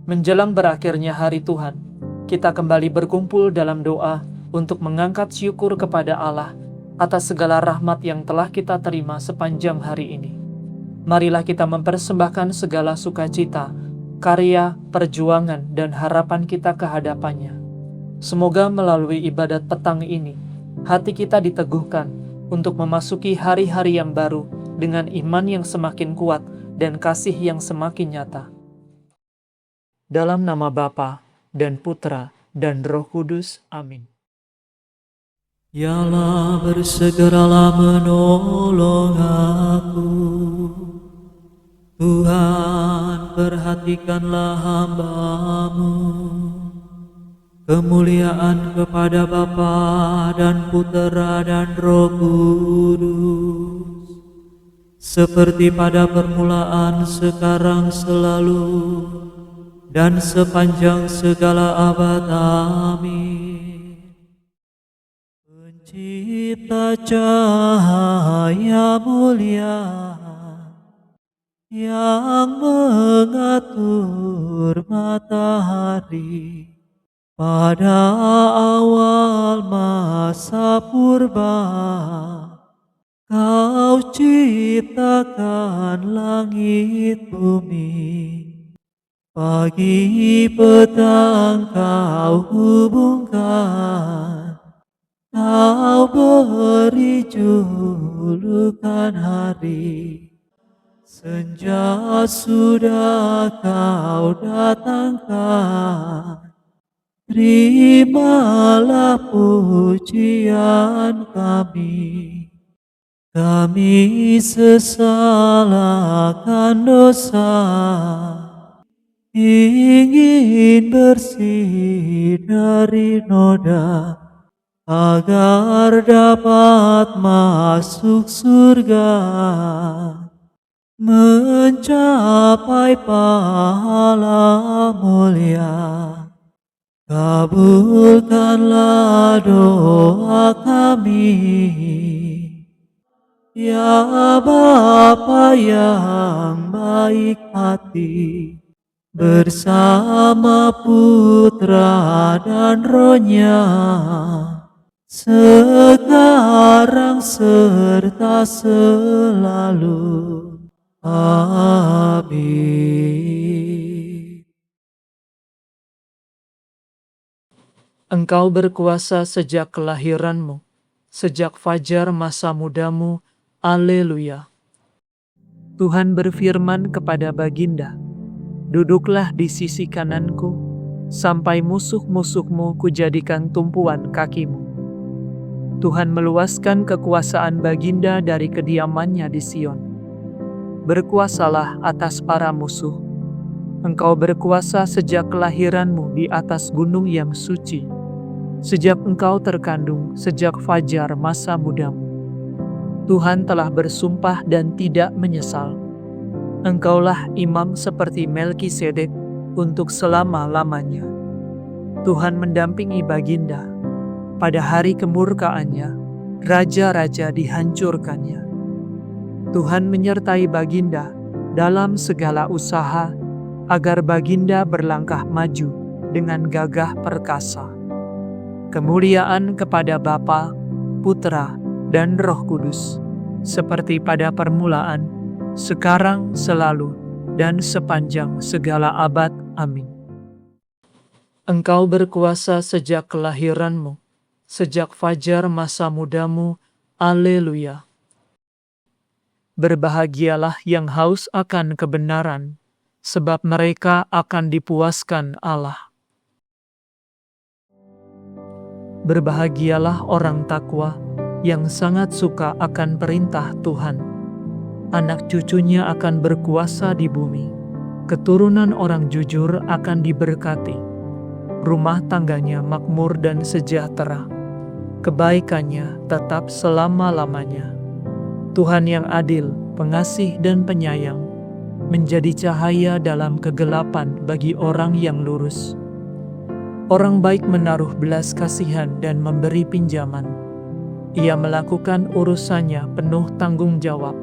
Menjelang berakhirnya hari Tuhan, kita kembali berkumpul dalam doa untuk mengangkat syukur kepada Allah atas segala rahmat yang telah kita terima sepanjang hari ini. Marilah kita mempersembahkan segala sukacita, karya, perjuangan, dan harapan kita ke hadapannya. Semoga melalui ibadat petang ini, hati kita diteguhkan untuk memasuki hari-hari yang baru dengan iman yang semakin kuat dan kasih yang semakin nyata. Dalam nama Bapa dan Putra dan Roh Kudus. Amin. Ya Allah, bersegeralah menolong aku. Tuhan, perhatikanlah hamba-Mu. Kemuliaan kepada Bapa dan Putera dan Roh Kudus, seperti pada permulaan, sekarang, selalu, dan sepanjang segala abad. Amin. Pencipta cahaya mulia, yang mengatur matahari pada awal masa purba, Kau ciptakan langit bumi. Pagi petang Kau hubungkan, Kau beri julukan hari. Senja sudah Kau datangkan, terimalah pujian kami. Kami sesal akan dosa, ingin bersih dari noda, agar dapat masuk surga, mencapai pahala mulia. Kabulkanlah doa kami, ya Bapa yang baik hati, bersama Putra dan Roh-Nya, sekarang serta selalu. Amin. Engkau berkuasa sejak kelahiranmu, sejak fajar masa mudamu. Haleluya. Tuhan berfirman kepada Baginda, duduklah di sisi kananku, sampai musuh-musuhmu kujadikan tumpuan kakimu. Tuhan meluaskan kekuasaan Baginda dari kediamannya di Sion. Berkuasalah atas para musuh. Engkau berkuasa sejak kelahiranmu di atas gunung yang suci. Sejak engkau terkandung, sejak fajar masa mudamu. Tuhan telah bersumpah dan tidak menyesal. Engkaulah imam seperti Melkisedek untuk selama-lamanya. Tuhan mendampingi Baginda. Pada hari kemurkaannya, raja-raja dihancurkannya. Tuhan menyertai Baginda dalam segala usaha, agar Baginda berlangkah maju dengan gagah perkasa. Kemuliaan kepada Bapa, Putra, dan Roh Kudus, seperti pada permulaan, sekarang, selalu, dan sepanjang segala abad. Amin. Engkau berkuasa sejak kelahiranmu, sejak fajar masa mudamu. Haleluya. Berbahagialah yang haus akan kebenaran, sebab mereka akan dipuaskan Allah. Berbahagialah orang takwa yang sangat suka akan perintah Tuhan. Anak cucunya akan berkuasa di bumi. Keturunan orang jujur akan diberkati. Rumah tangganya makmur dan sejahtera. Kebaikannya tetap selama-lamanya. Tuhan yang adil, pengasih dan penyayang, menjadi cahaya dalam kegelapan bagi orang yang lurus. Orang baik menaruh belas kasihan dan memberi pinjaman. Ia melakukan urusannya penuh tanggung jawab.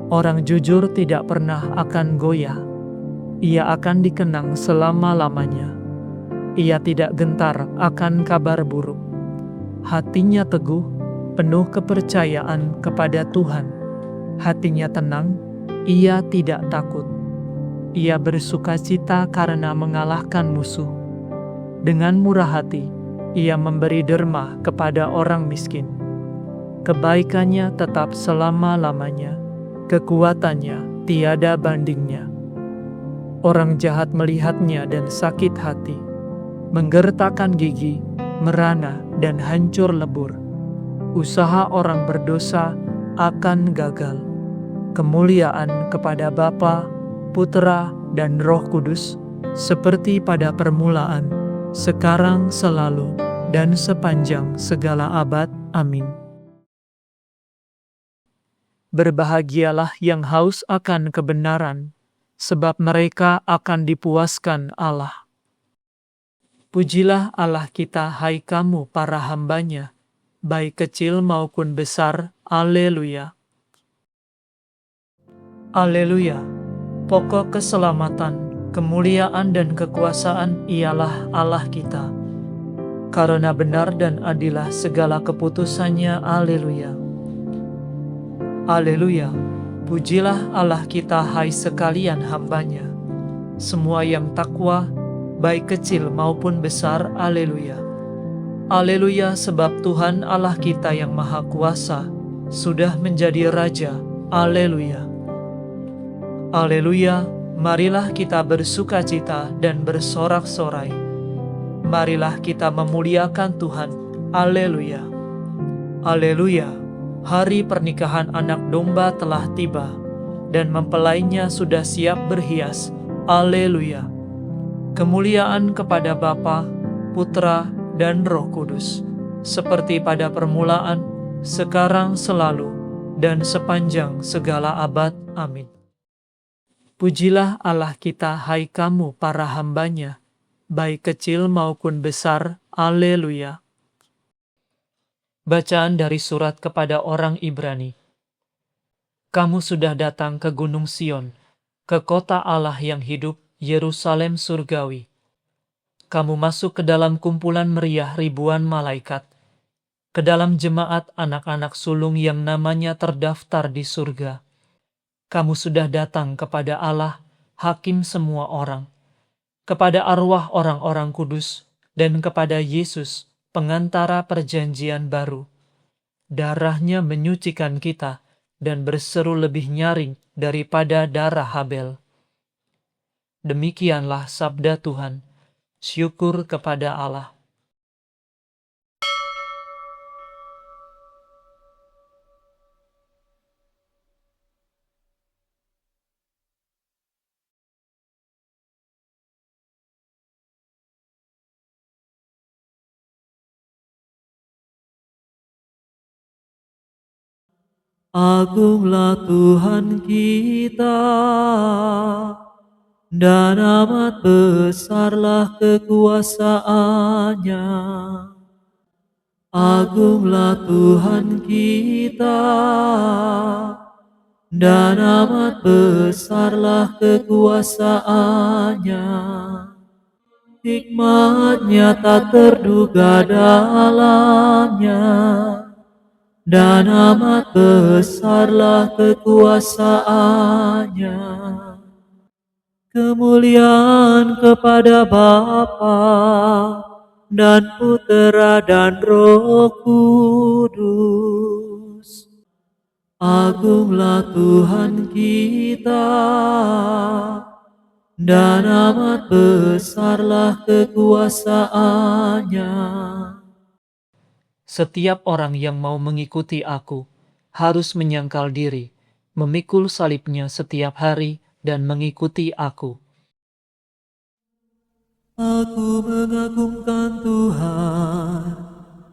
Orang jujur tidak pernah akan goyah. Ia akan dikenang selama-lamanya. Ia tidak gentar akan kabar buruk. Hatinya teguh, penuh kepercayaan kepada Tuhan. Hatinya tenang, ia tidak takut. Ia bersukacita karena mengalahkan musuh. Dengan murah hati, ia memberi derma kepada orang miskin. Kebaikannya tetap selama-lamanya, kekuatannya tiada bandingnya. Orang jahat melihatnya dan sakit hati, menggertakkan gigi, merana dan hancur lebur. Usaha orang berdosa akan gagal. Kemuliaan kepada Bapa, Putra, dan Roh Kudus, seperti pada permulaan, sekarang, selalu, dan sepanjang segala abad. Amin. Berbahagialah yang haus akan kebenaran, sebab mereka akan dipuaskan Allah. Pujilah Allah kita, hai kamu para hamba-Nya, baik kecil maupun besar. Haleluya. Haleluya. Pokok keselamatan, kemuliaan dan kekuasaan ialah Allah kita. Karena benar dan adilah segala keputusannya. Haleluya. Haleluya. Pujilah Allah kita, hai sekalian hamba-Nya, semua yang takwa, baik kecil maupun besar. Haleluya. Haleluya, sebab Tuhan Allah kita yang Maha Kuasa sudah menjadi Raja. Haleluya. Haleluya. Marilah kita bersukacita dan bersorak-sorai. Marilah kita memuliakan Tuhan. Haleluya. Haleluya. Hari pernikahan anak domba telah tiba, dan mempelainya sudah siap berhias. Haleluya. Kemuliaan kepada Bapa, Putra, dan Roh Kudus, seperti pada permulaan, sekarang, selalu, dan sepanjang segala abad. Amin. Pujilah Allah kita, hai kamu para hamba-Nya, baik kecil maupun besar. Haleluya. Bacaan dari surat kepada orang Ibrani. Kamu sudah datang ke Gunung Sion, ke kota Allah yang hidup, Yerusalem surgawi. Kamu masuk ke dalam kumpulan meriah ribuan malaikat, ke dalam jemaat anak-anak sulung yang namanya terdaftar di surga. Kamu sudah datang kepada Allah, hakim semua orang, kepada arwah orang-orang kudus, dan kepada Yesus, pengantara perjanjian baru. Darahnya menyucikan kita dan berseru lebih nyaring daripada darah Habel. Demikianlah sabda Tuhan. Syukur kepada Allah. Agunglah Tuhan kita, dan amat besarlah kekuasaan-Nya. Agunglah Tuhan kita, dan amat besarlah kekuasaan-Nya. Hikmat-Nya tak terduga dalamnya, dan amat besarlah kekuasaan-Nya. Kemuliaan kepada Bapa dan Putera dan Roh Kudus. Agunglah Tuhan kita, dan amat besarlah kekuasaan-Nya. Setiap orang yang mau mengikuti aku harus menyangkal diri, memikul salibnya setiap hari, dan mengikuti aku. Aku mengagungkan Tuhan,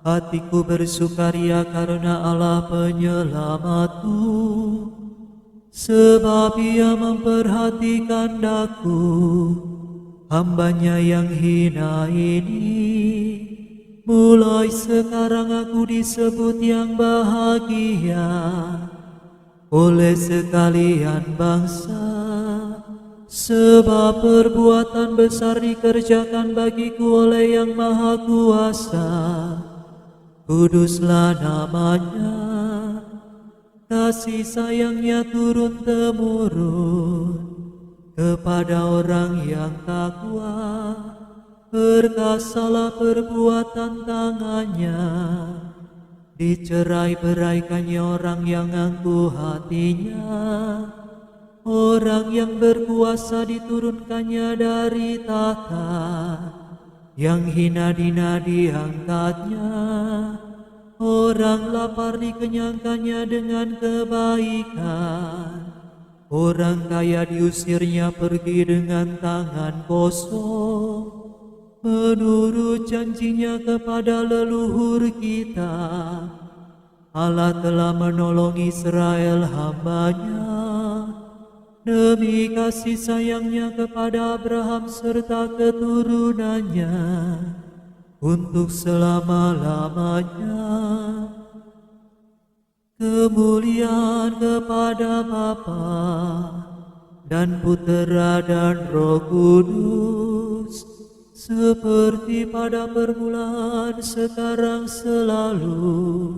hatiku bersukaria karena Allah penyelamatku, sebab Ia memperhatikan daku, hamba-Nya yang hina ini. Mulai sekarang aku disebut yang bahagia oleh sekalian bangsa, Sebab perbuatan besar dikerjakan bagiku oleh Yang Maha Kuasa. Kuduslah namanya, kasih sayangnya turun-temurun kepada orang yang takwa. Perkasalah perbuatan tangannya, dicerai-beraikannya orang yang angkuh hatinya. Orang yang berkuasa diturunkannya dari tahta, yang hina-dina diangkatnya. Orang lapar dikenyangkannya dengan kebaikan. Orang kaya diusirnya pergi dengan tangan kosong. Menurut janjinya kepada leluhur kita, Allah telah menolong Israel hamba-Nya. Demi kasih sayangnya kepada Abraham serta keturunannya untuk selama-lamanya. Kemuliaan kepada Bapa dan Putera dan Roh Kudus, seperti pada permulaan, sekarang, selalu,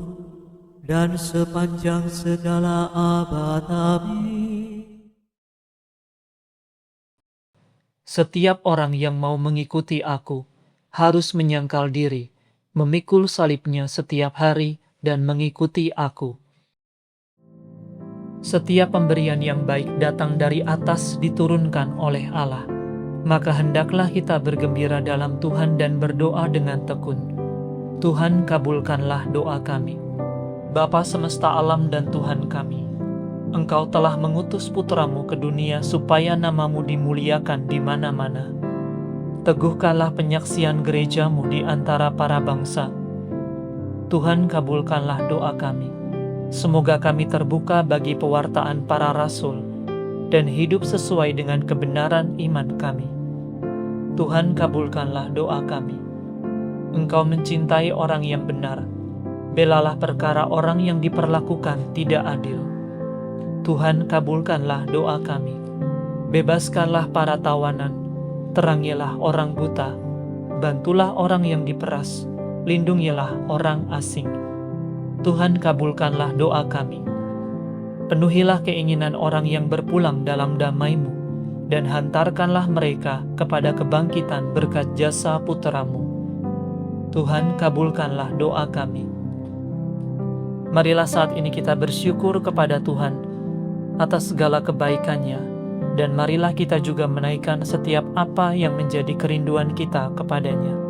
dan sepanjang segala abad. Amin. Setiap orang yang mau mengikuti aku harus menyangkal diri, memikul salibnya setiap hari, dan mengikuti aku. Setiap pemberian yang baik datang dari atas, diturunkan oleh Allah. Maka hendaklah kita bergembira dalam Tuhan dan berdoa dengan tekun. Tuhan, kabulkanlah doa kami. Bapa semesta alam dan Tuhan kami, Engkau telah mengutus putra-Mu ke dunia supaya nama-Mu dimuliakan di mana-mana. Teguhkanlah penyaksian gereja-Mu di antara para bangsa. Tuhan, kabulkanlah doa kami. Semoga kami terbuka bagi pewartaan para rasul dan hidup sesuai dengan kebenaran iman kami. Tuhan, kabulkanlah doa kami. Engkau mencintai orang yang benar. Belalah perkara orang yang diperlakukan tidak adil. Tuhan, kabulkanlah doa kami. Bebaskanlah para tawanan, terangilah orang buta, bantulah orang yang diperas, lindungilah orang asing. Tuhan, kabulkanlah doa kami. Penuhilah keinginan orang yang berpulang dalam damai-Mu, dan hantarkanlah mereka kepada kebangkitan berkat jasa Putra-Mu. Tuhan, kabulkanlah doa kami. Marilah saat ini kita bersyukur kepada Tuhan atas segala kebaikan-Nya, dan marilah kita juga menaikkan setiap apa yang menjadi kerinduan kita kepada-Nya.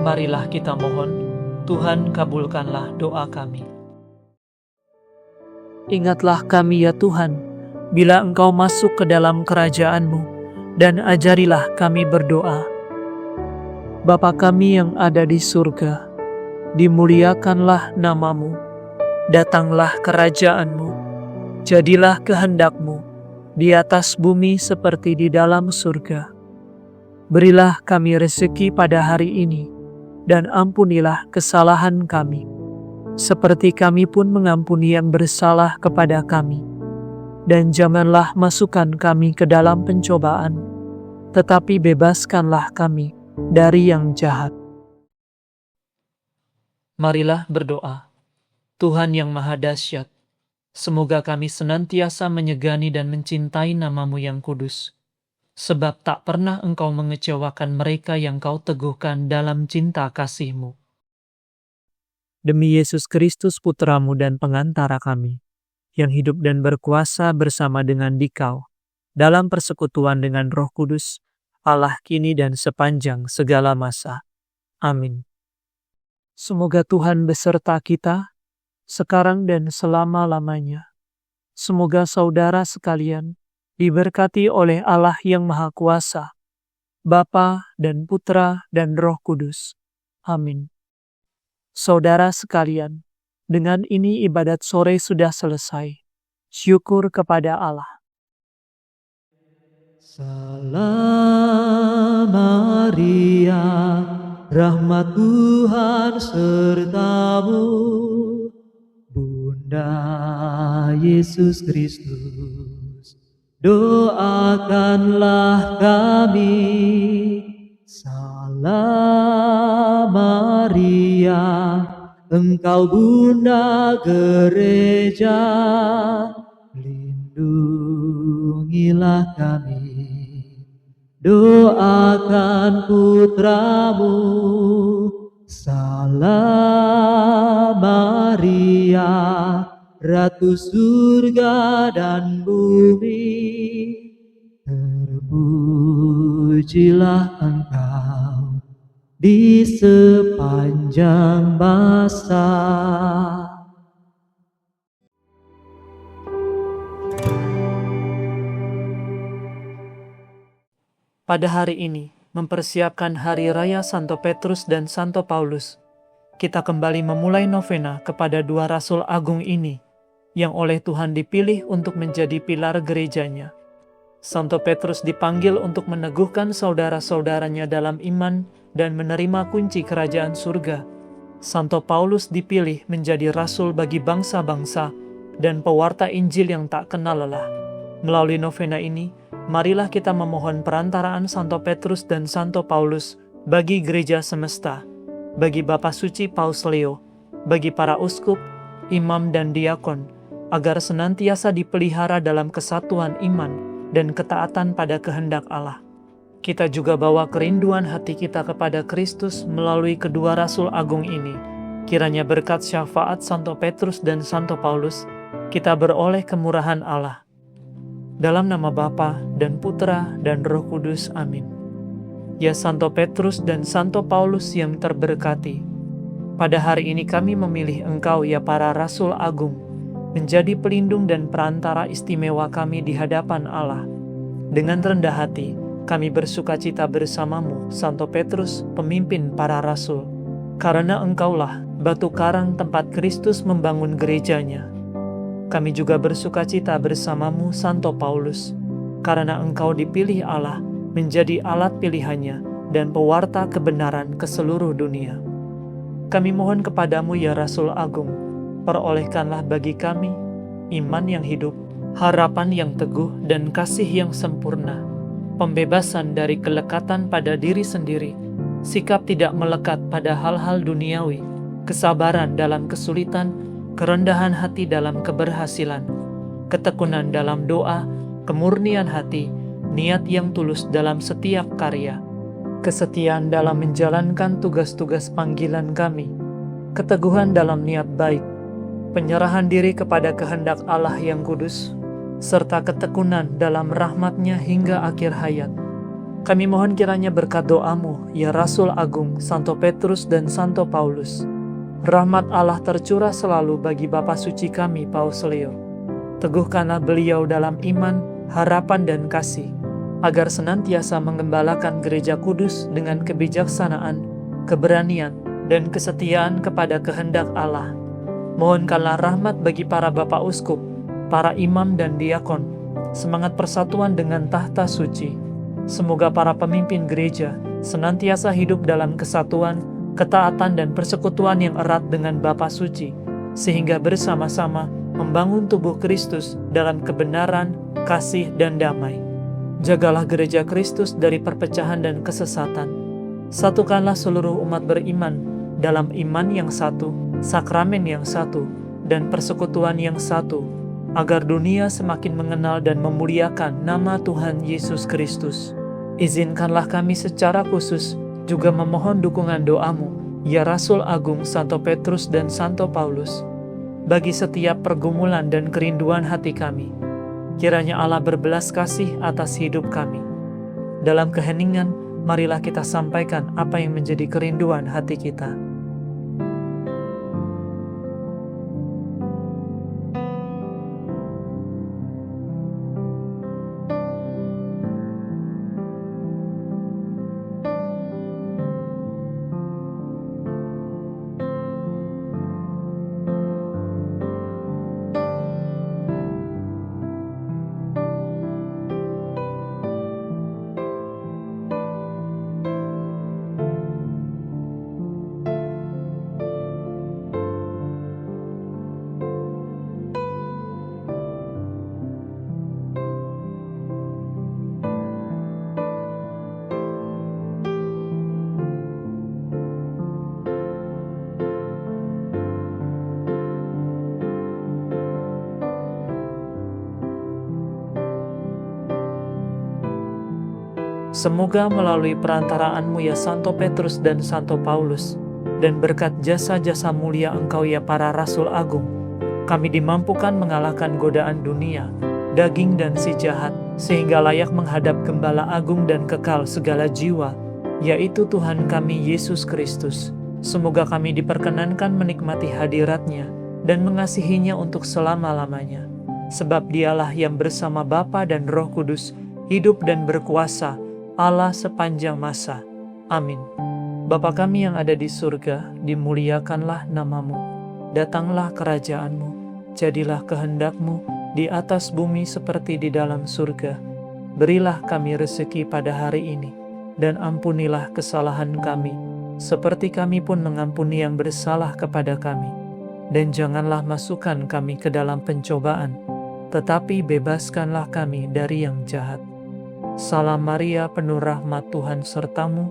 Marilah kita mohon, Tuhan, kabulkanlah doa kami. Ingatlah kami ya Tuhan, bila Engkau masuk ke dalam kerajaan-Mu, dan ajarilah kami berdoa. Bapa kami yang ada di surga, dimuliakanlah nama-Mu, datanglah kerajaan-Mu, jadilah kehendak-Mu, di atas bumi seperti di dalam surga. Berilah kami rezeki pada hari ini, dan ampunilah kesalahan kami, seperti kami pun mengampuni yang bersalah kepada kami. Dan janganlah masukkan kami ke dalam pencobaan, tetapi bebaskanlah kami dari yang jahat. Marilah berdoa. Tuhan yang Maha Dahsyat, semoga kami senantiasa menyegani dan mencintai nama-Mu yang kudus, sebab tak pernah Engkau mengecewakan mereka yang Kau teguhkan dalam cinta kasih-Mu. Demi Yesus Kristus Putra-Mu dan pengantara kami, yang hidup dan berkuasa bersama dengan Dikau, dalam persekutuan dengan Roh Kudus, Allah kini dan sepanjang segala masa. Amin. Semoga Tuhan beserta kita, sekarang dan selama-lamanya. Semoga saudara sekalian diberkati oleh Allah yang Maha Kuasa, Bapa dan Putra dan Roh Kudus. Amin. Saudara sekalian, dengan ini ibadat sore sudah selesai. Syukur kepada Allah. Salam Maria, rahmat Tuhan sertamu, Bunda Yesus Kristus, doakanlah kami. Salam Maria, Engkau Bunda Gereja, lindungilah kami. Doakan putramu. Salam Maria, Ratu surga dan bumi, terpujilah Engkau di sepanjang masa. Pada hari ini, mempersiapkan Hari Raya Santo Petrus dan Santo Paulus, kita kembali memulai novena kepada dua Rasul Agung ini, yang oleh Tuhan dipilih untuk menjadi pilar gerejanya. Santo Petrus dipanggil untuk meneguhkan saudara-saudaranya dalam iman dan menerima kunci kerajaan surga. Santo Paulus dipilih menjadi rasul bagi bangsa-bangsa dan pewarta Injil yang tak kenal lelah. Melalui novena ini, marilah kita memohon perantaraan Santo Petrus dan Santo Paulus bagi gereja semesta, bagi Bapa Suci Paus Leo, bagi para uskup, imam dan diakon, agar senantiasa dipelihara dalam kesatuan iman dan ketaatan pada kehendak Allah. Kita juga bawa kerinduan hati kita kepada Kristus melalui kedua Rasul Agung ini. Kiranya berkat syafaat Santo Petrus dan Santo Paulus, kita beroleh kemurahan Allah. Dalam nama Bapa dan Putra dan Roh Kudus. Amin. Ya Santo Petrus dan Santo Paulus yang terberkati, pada hari ini kami memilih Engkau ya para Rasul Agung, menjadi pelindung dan perantara istimewa kami di hadapan Allah. Dengan rendah hati, kami bersukacita bersamamu, Santo Petrus, pemimpin para Rasul, karena Engkaulah batu karang tempat Kristus membangun gerejanya. Kami juga bersukacita bersamamu, Santo Paulus, karena Engkau dipilih Allah menjadi alat pilihannya dan pewarta kebenaran ke seluruh dunia. Kami mohon kepadamu ya Rasul Agung, perolehkanlah bagi kami iman yang hidup, harapan yang teguh dan kasih yang sempurna, pembebasan dari kelekatan pada diri sendiri, sikap tidak melekat pada hal-hal duniawi, kesabaran dalam kesulitan, kerendahan hati dalam keberhasilan, ketekunan dalam doa, kemurnian hati, niat yang tulus dalam setiap karya, kesetiaan dalam menjalankan tugas-tugas panggilan kami, keteguhan dalam niat baik, penyerahan diri kepada kehendak Allah yang kudus, serta ketekunan dalam rahmat-Nya hingga akhir hayat. Kami mohon kiranya berkat doamu, ya Rasul Agung, Santo Petrus dan Santo Paulus, rahmat Allah tercurah selalu bagi Bapa Suci kami, Paus Leo. Teguhkanlah beliau dalam iman, harapan dan kasih, agar senantiasa mengembalakan gereja kudus dengan kebijaksanaan, keberanian, dan kesetiaan kepada kehendak Allah. Mohonkanlah rahmat bagi para Bapak Uskup, para imam dan diakon, semangat persatuan dengan tahta suci. Semoga para pemimpin gereja senantiasa hidup dalam kesatuan, ketaatan dan persekutuan yang erat dengan Bapa Suci, sehingga bersama-sama membangun tubuh Kristus dalam kebenaran, kasih, dan damai. Jagalah gereja Kristus dari perpecahan dan kesesatan. Satukanlah seluruh umat beriman dalam iman yang satu, sakramen yang satu, dan persekutuan yang satu, agar dunia semakin mengenal dan memuliakan nama Tuhan Yesus Kristus. Izinkanlah kami secara khusus juga memohon dukungan doamu, ya Rasul Agung Santo Petrus dan Santo Paulus, bagi setiap pergumulan dan kerinduan hati kami. Kiranya Allah berbelas kasih atas hidup kami. Dalam keheningan, marilah kita sampaikan apa yang menjadi kerinduan hati kita. Semoga melalui perantaraanmu ya Santo Petrus dan Santo Paulus, dan berkat jasa-jasa mulia engkau ya para Rasul Agung, kami dimampukan mengalahkan godaan dunia, daging dan si jahat, sehingga layak menghadap Gembala Agung dan kekal segala jiwa, yaitu Tuhan kami Yesus Kristus. Semoga kami diperkenankan menikmati hadirat-Nya dan mengasihinya untuk selama-lamanya. Sebab Dialah yang bersama Bapa dan Roh Kudus, hidup dan berkuasa, Allah sepanjang masa. Amin. Bapa kami yang ada di surga, dimuliakanlah nama-Mu. Datanglah kerajaan-Mu, jadilah kehendak-Mu di atas bumi seperti di dalam surga. Berilah kami rezeki pada hari ini, dan ampunilah kesalahan kami, seperti kami pun mengampuni yang bersalah kepada kami. Dan janganlah masukkan kami ke dalam pencobaan, tetapi bebaskanlah kami dari yang jahat. Salam Maria, penuh rahmat, Tuhan sertamu.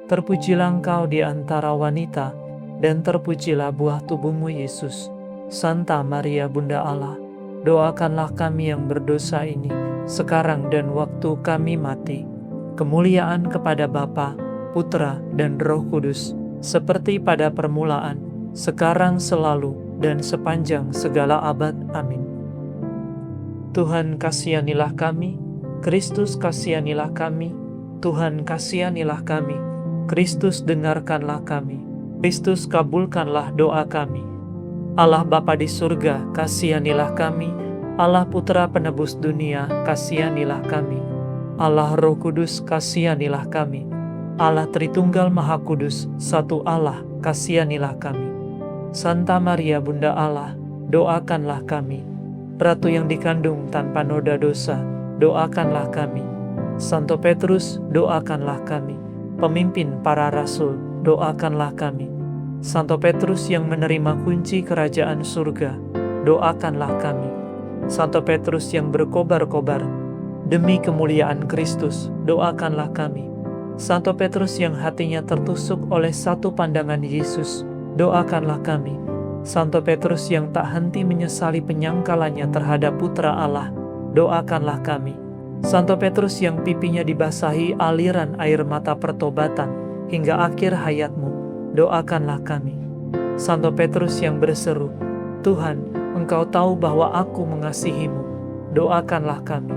Terpujilah engkau di antara wanita, dan terpujilah buah tubuhmu Yesus. Santa Maria Bunda Allah, doakanlah kami yang berdosa ini, sekarang dan waktu kami mati. Kemuliaan kepada Bapa, Putra, dan Roh Kudus, seperti pada permulaan, sekarang, selalu, dan sepanjang segala abad. Amin. Tuhan kasihanilah kami, Kristus kasihanilah kami, Tuhan kasihanilah kami, Kristus dengarkanlah kami, Kristus kabulkanlah doa kami. Allah Bapa di surga, kasihanilah kami, Allah Putra penebus dunia, kasihanilah kami, Allah Roh Kudus, kasihanilah kami, Allah Tritunggal Maha Kudus, satu Allah, kasihanilah kami. Santa Maria Bunda Allah, doakanlah kami. Ratu yang dikandung tanpa noda dosa, doakanlah kami. Santo Petrus, doakanlah kami. Pemimpin para rasul, doakanlah kami. Santo Petrus yang menerima kunci kerajaan surga, doakanlah kami. Santo Petrus yang berkobar-kobar demi kemuliaan Kristus, doakanlah kami. Santo Petrus yang hatinya tertusuk oleh satu pandangan Yesus, doakanlah kami. Santo Petrus yang tak henti menyesali penyangkalannya terhadap Putra Allah, doakanlah kami. Santo Petrus yang pipinya dibasahi aliran air mata pertobatan hingga akhir hayatmu, doakanlah kami. Santo Petrus yang berseru, Tuhan, Engkau tahu bahwa aku mengasihimu, doakanlah kami.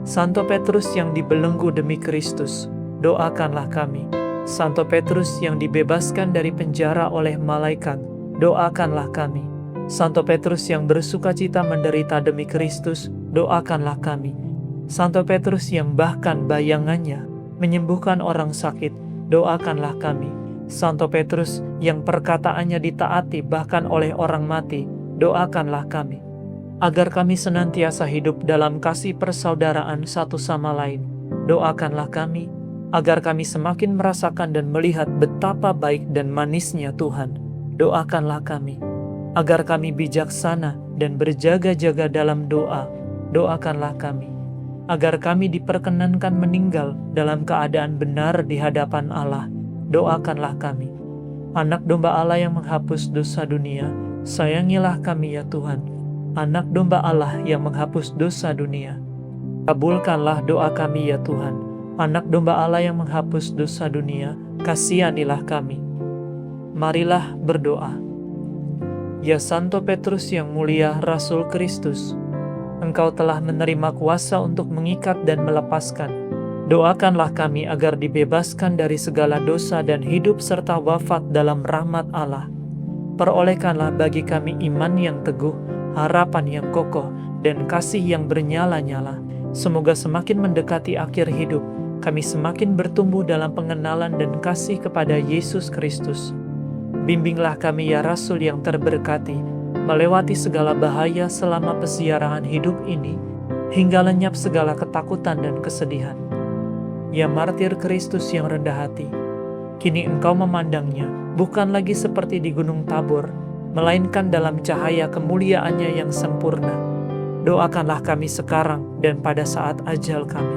Santo Petrus yang dibelenggu demi Kristus, doakanlah kami. Santo Petrus yang dibebaskan dari penjara oleh malaikat, doakanlah kami. Santo Petrus yang bersukacita menderita demi Kristus, doakanlah kami. Santo Petrus yang bahkan bayangannya menyembuhkan orang sakit, doakanlah kami. Santo Petrus yang perkataannya ditaati bahkan oleh orang mati, doakanlah kami. Agar kami senantiasa hidup dalam kasih persaudaraan satu sama lain, doakanlah kami. Agar kami semakin merasakan dan melihat betapa baik dan manisnya Tuhan, doakanlah kami. Agar kami bijaksana dan berjaga-jaga dalam doa, doakanlah kami. Agar kami diperkenankan meninggal dalam keadaan benar di hadapan Allah, doakanlah kami. Anak domba Allah yang menghapus dosa dunia, sayangilah kami ya Tuhan. Anak domba Allah yang menghapus dosa dunia, kabulkanlah doa kami ya Tuhan. Anak domba Allah yang menghapus dosa dunia, kasihanilah kami. Marilah berdoa. Ya Santo Petrus yang mulia, Rasul Kristus, Engkau telah menerima kuasa untuk mengikat dan melepaskan. Doakanlah kami agar dibebaskan dari segala dosa dan hidup serta wafat dalam rahmat Allah. Perolehkanlah bagi kami iman yang teguh, harapan yang kokoh, dan kasih yang bernyala-nyala. Semoga semakin mendekati akhir hidup, kami semakin bertumbuh dalam pengenalan dan kasih kepada Yesus Kristus. Bimbinglah kami ya Rasul yang terberkati, melewati segala bahaya selama pesiarahan hidup ini, hingga lenyap segala ketakutan dan kesedihan. Ya martir Kristus yang rendah hati, kini Engkau memandangnya bukan lagi seperti di Gunung Tabor, melainkan dalam cahaya kemuliaannya yang sempurna. Doakanlah kami sekarang dan pada saat ajal kami.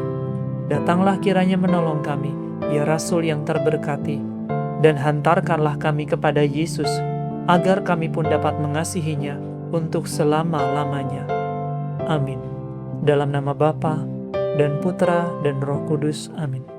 Datanglah kiranya menolong kami, ya Rasul yang terberkati, dan hantarkanlah kami kepada Yesus, agar kami pun dapat mengasihinya untuk selama-lamanya. Amin. Dalam nama Bapa dan Putra dan Roh Kudus. Amin.